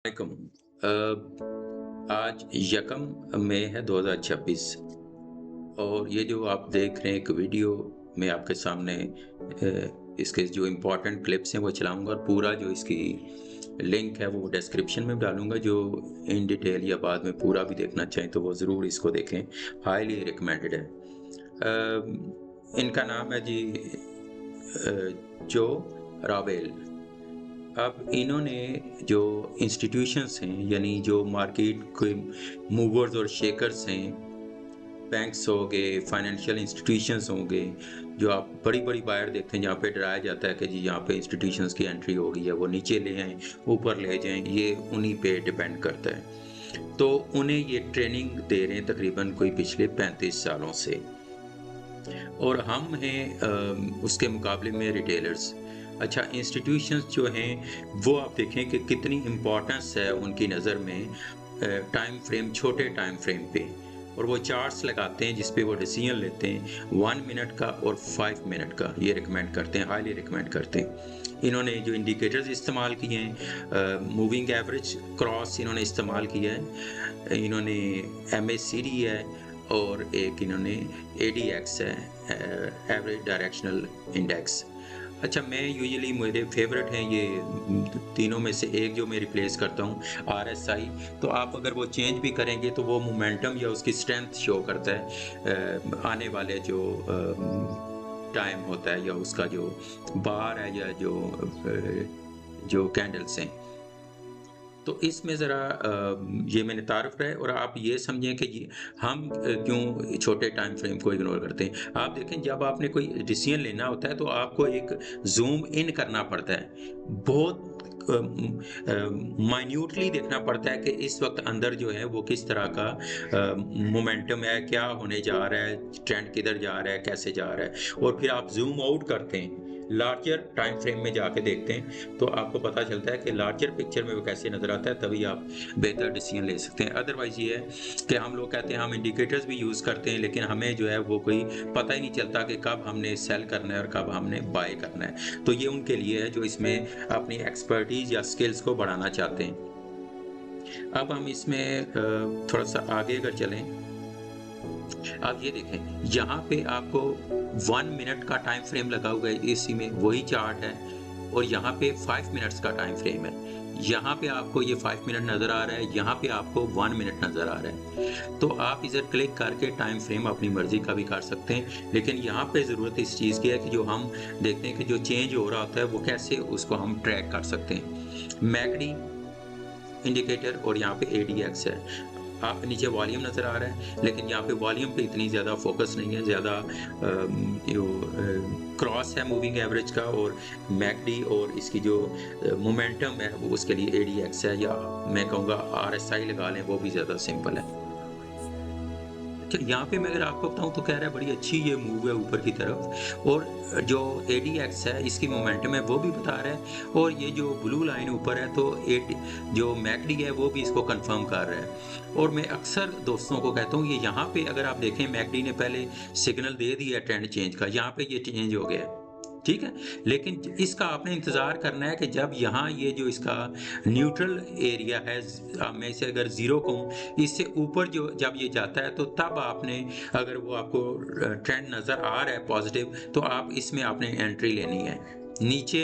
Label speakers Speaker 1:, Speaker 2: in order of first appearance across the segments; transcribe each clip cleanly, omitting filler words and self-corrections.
Speaker 1: वालेकुम। आज यकम मई है 2026 और ये जो आप देख रहे हैं एक वीडियो मैं आपके सामने इसके जो इम्पोर्टेंट क्लिप्स हैं वो चलाऊंगा और पूरा जो इसकी लिंक है वो डिस्क्रिप्शन में डालूंगा। जो इन डिटेल या बाद में पूरा भी देखना चाहें तो वो ज़रूर इसको देखें, हाईली रिकमेंडेड है। इनका नाम है जी जो रावेल। अब इन्होंने जो इंस्टीट्यूशंस हैं यानी जो मार्केट के मूवर्स और शेकर्स हैं, बैंक्स हो गए, फाइनेंशियल इंस्टीट्यूशंस होंगे, जो आप बड़ी बड़ी बायर देखते हैं जहाँ पे डराया जाता है कि जी यहाँ पे इंस्टीट्यूशंस की एंट्री हो गई है, वो नीचे ले आएँ ऊपर ले जाएँ, ये उन्हीं पे डिपेंड करता है। तो उन्हें ये ट्रेनिंग दे रहे हैं तकरीबन कोई पिछले 35 सालों से, और हम हैं उसके मुकाबले में रिटेलर्स। अच्छा, इंस्टीट्यूशंस जो हैं वो आप देखें कि कितनी इम्पोर्टेंस है उनकी नज़र में टाइम फ्रेम, छोटे टाइम फ्रेम पे, और वो चार्ट्स लगाते हैं जिस पे वो डिसीजन लेते हैं 1 मिनट का और 5 मिनट का। ये रिकमेंड करते हैं, हाईली रिकमेंड करते हैं। इन्होंने जो इंडिकेटर्स इस्तेमाल किए हैं, मूविंग एवरेज, क्रॉस इन्होंने इस्तेमाल किया है, इन्होंने MACD है, और एक इन्होंने ADX है, एवरेज डायरेक्शनल इंडेक्स। अच्छा, मैं यूजुअली मेरे फेवरेट हैं ये तीनों में से एक जो मैं रिप्लेस करता हूँ, RSI। तो आप अगर वो चेंज भी करेंगे तो वो मोमेंटम या उसकी स्ट्रेंथ शो करता है आने वाले जो टाइम होता है या उसका जो बार है या जो कैंडल्स हैं। तो इसमें ज़रा ये मैंने तारुफ है, और आप ये समझें कि हम क्यों छोटे टाइम फ्रेम को इग्नोर करते हैं। आप देखें, जब आपने कोई डिसीजन लेना होता है तो आपको एक जूम इन करना पड़ता है, बहुत माइन्यूटली देखना पड़ता है कि इस वक्त अंदर जो है वो किस तरह का मोमेंटम है, क्या होने जा रहा है, ट्रेंड किधर जा रहा है, कैसे जा रहा है, और फिर आप जूम आउट करते हैं, लार्जर टाइम फ्रेम में जाके देखते हैं तो आपको पता चलता है कि लार्जर पिक्चर में वो कैसे नज़र आता है, तभी आप बेहतर डिसीजन ले सकते हैं। अदरवाइज़ ये है कि हम लोग कहते हैं हम इंडिकेटर्स भी यूज़ करते हैं, लेकिन हमें जो है वो कोई पता ही नहीं चलता कि कब हमने सेल करना है और कब हमने बाय करना है। तो ये उनके लिए है जो इसमें अपनी एक्सपर्टीज़ या स्किल्स को बढ़ाना चाहते हैं। अब हम इसमें थोड़ा सा आगे अगर चलें, आप ये देखें, यहाँ पे आपको 1 मिनट का टाइम फ्रेम लगा हुआ है, इसी में वही चार्ट है, और यहाँ पे 5 मिनट्स का टाइम फ्रेम है। यहाँ पे आपको ये 5 मिनट नज़र आ रहा है, यहाँ पे आपको 1 मिनट नज़र आ रहा है। तो आप इधर क्लिक करके टाइम फ्रेम अपनी मर्जी का भी कर सकते हैं, लेकिन यहाँ पे ज़रूरत इस चीज़ की है कि जो हम देखते हैं कि जो चेंज हो रहा होता है वो कैसे उसको हम ट्रैक कर सकते हैं। मैकडी इंडिकेटर और यहाँ पे ADX है। आप नीचे वॉल्यूम नज़र आ रहा है, लेकिन यहाँ पे वॉल्यूम पे इतनी ज़्यादा फोकस नहीं है, ज़्यादा जो क्रॉस है मूविंग एवरेज का और मैकडी, और इसकी जो मोमेंटम है वो उसके लिए ADX है, या मैं कहूँगा RSI लगा लें, वो भी ज़्यादा सिंपल है। यहाँ पे मैं अगर आपको बताऊँ तो कह रहा है बड़ी अच्छी ये मूव है ऊपर की तरफ, और जो ADX है इसकी मोमेंटम है वो भी बता रहा है, और ये जो ब्लू लाइन ऊपर है तो जो मैकडी है वो भी इसको कंफर्म कर रहा है। और मैं अक्सर दोस्तों को कहता हूँ, ये यहाँ पे अगर आप देखें मैकडी ने पहले सिग्नल दे दिया ट्रेंड चेंज का, यहाँ पे ये चेंज हो गया है, ठीक है, लेकिन इसका आपने इंतज़ार करना है कि जब यहाँ ये जो इसका न्यूट्रल एरिया है, मैं इसे अगर 0 कहूँ, इससे ऊपर जो जब ये जाता है तो तब आपने, अगर वो आपको ट्रेंड नज़र आ रहा है पॉजिटिव, तो आप इसमें आपने एंट्री लेनी है। नीचे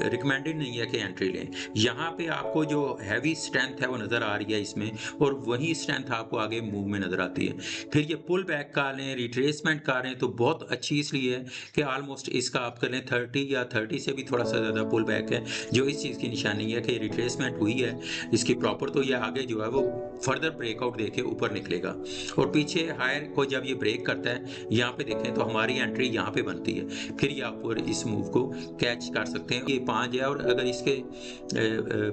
Speaker 1: रिकमेंडेड नहीं है कि एंट्री लें। यहाँ पे आपको जो हैवी स्ट्रेंथ है वो नज़र आ रही है इसमें, और वही स्ट्रेंथ आपको आगे मूव में नज़र आती है। फिर ये पुल बैक का लें, रिट्रेसमेंट का लें तो बहुत अच्छी इसलिए है कि ऑलमोस्ट इसका आप कर लें 30 या 30 से भी थोड़ा सा ज़्यादा पुल बैक है, जो इस चीज़ की निशानी है कि रिट्रेसमेंट हुई है इसकी प्रॉपर, तो ये आगे जो है वो फर्दर ब्रेकआउट देके ऊपर निकलेगा। और पीछे हायर को जब ये ब्रेक करता है, यहाँ पे देखें तो हमारी एंट्री यहाँ पे बनती है, फिर ये आप इस मूव को कैच कर सकते हैं। ये 5 है, और अगर इसके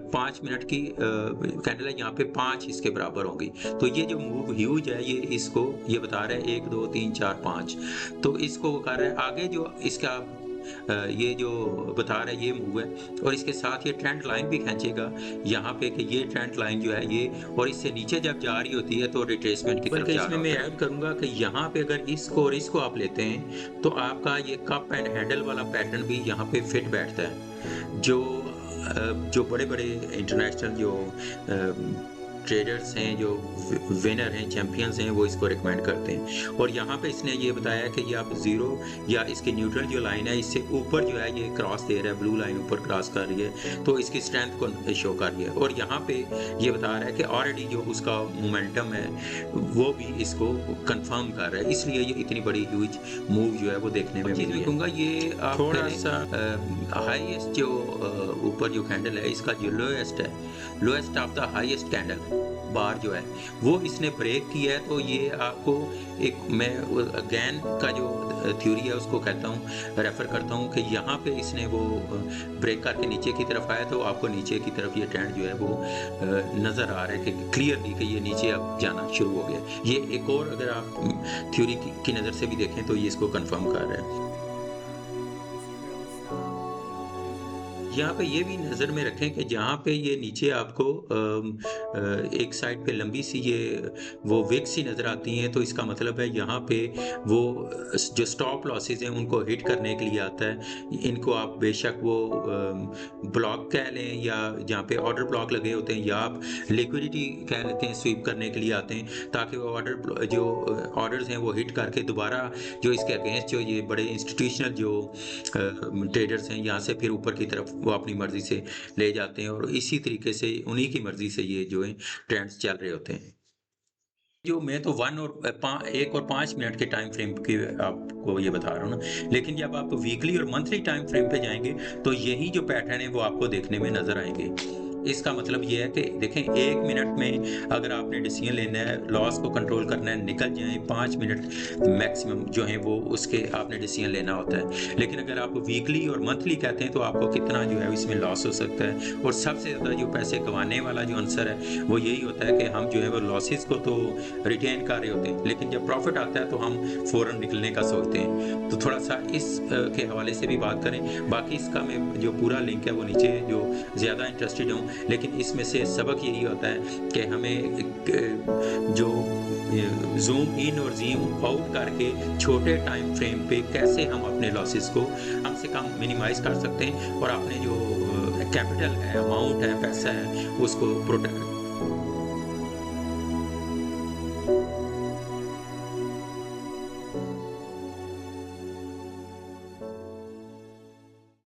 Speaker 1: 5 मिनट की कैंडल है, यहाँ पे 5 इसके बराबर होंगी, तो ये जो मूव ह्यूज है, ये इसको ये बता रहा है 1 2 3 4 5, तो इसको वो कर रहा है आगे जो इसका ये जो बता रहा है ये मूव है, और इसके साथ ये ट्रेंड लाइन भी खींचेगा यहाँ पे कि ये ट्रेंड लाइन जो है ये, और इससे नीचे जब जा रही होती है तो रिट्रेसमेंट की तरफ जा रहा होता है। इसमें मैं ऐड करूँगा कि यहाँ पे अगर इसको और इसको आप लेते हैं तो आपका ये कप एंड हैंडल वाला पैटर्न भी यहाँ पे फिट बैठता है। जो जो बड़े-बड़े इंटरनेशनल जो ट्रेडर्स हैं, जो विनर हैं, चैंपियंस हैं, वो इसको रिकमेंड करते हैं। और यहाँ पे इसने ये बताया कि ये आप 0 या इसकी न्यूट्रल जो लाइन है, इससे ऊपर जो है ये क्रॉस दे रहा है, ब्लू लाइन ऊपर क्रॉस कर रही है, तो इसकी स्ट्रेंथ को शो कर रही है। और यहाँ पे ये बता रहा है कि ऑलरेडी जो उसका मोमेंटम है, वो भी इसको कंफर्म कर रहा है, इसलिए ये इतनी बड़ी ह्यूज मूव जो है वो देखने में मिली है। कहूँगा ये आप थोड़ा सा हाईएस्ट जो ऊपर जो कैंडल है, इसका जो लोएस्ट है, lowest of the highest candle bar जो है वो इसने ब्रेक किया है। तो ये आपको एक, मैं अगेन का जो थ्योरी है उसको कहता हूँ, रेफर करता हूँ कि यहाँ पे इसने वो ब्रेक करके नीचे की तरफ आया, तो आपको नीचे की तरफ ये ट्रेंड जो है वो नज़र आ रहा है कि क्लियरली कि ये नीचे अब जाना शुरू हो गया। ये एक और अगर आप थ्योरी की नज़र से भी देखें तो ये इसको कंफर्म कर रहा है। यहाँ पे ये भी नज़र में रखें कि जहाँ पे ये नीचे आपको एक साइड पे लंबी सी ये वो विक सी नज़र आती हैं, तो इसका मतलब है यहाँ पे वो जो स्टॉप लॉसेस हैं उनको हिट करने के लिए आता है। इनको आप बेशक वो ब्लॉक कह लें, या जहाँ पे ऑर्डर ब्लॉक लगे होते हैं, या आप लिक्विडिटी कह लेते हैं, स्वीप करने के लिए आते हैं, ताकि वो जो ऑर्डर्स हैं वो हिट करके दोबारा जो इसके अगेंस्ट जो ये बड़े इंस्टीट्यूशनल जो ट्रेडर्स हैं, यहाँ से फिर ऊपर की तरफ वो अपनी मर्जी से ले जाते हैं, और इसी तरीके से उन्हीं की मर्जी से ये जो है ट्रेंड्स चल रहे होते हैं। जो मैं तो 1 और 5 मिनट के टाइम फ्रेम की आपको ये बता रहा हूँ ना, लेकिन जब आप वीकली और मंथली टाइम फ्रेम पे जाएंगे तो यही जो पैटर्न है वो आपको देखने में नजर आएंगे। इसका मतलब ये है कि देखें, 1 मिनट में अगर आपने डिसीजन लेना है, लॉस को कंट्रोल करना है, निकल जाए, 5 मिनट मैक्सिमम जो है वो उसके आपने डिसीजन लेना होता है। लेकिन अगर आप वीकली और मंथली कहते हैं तो आपको कितना जो है इसमें लॉस हो सकता है। और सबसे ज़्यादा जो पैसे गंवाने वाला जो आंसर है वो यही होता है कि हम जो है वो लॉसेस को तो रिटेन कर रहे होते हैं, लेकिन जब प्रॉफिट आता है तो हम फ़ौरन निकलने का सोचते हैं। तो थोड़ा सा इस के हवाले से भी बात करें। बाकी इसका मैं जो पूरा लिंक है वो नीचे, जो ज़्यादा इंटरेस्टेड हूँ, लेकिन इसमें से सबक यही होता है कि हमें जो जूम इन और जूम आउट करके छोटे टाइम फ्रेम पे कैसे हम अपने लॉसेस को कम से कम मिनिमाइज कर सकते हैं, और अपने जो कैपिटल है, अमाउंट है, पैसा है, उसको प्रोटेक्ट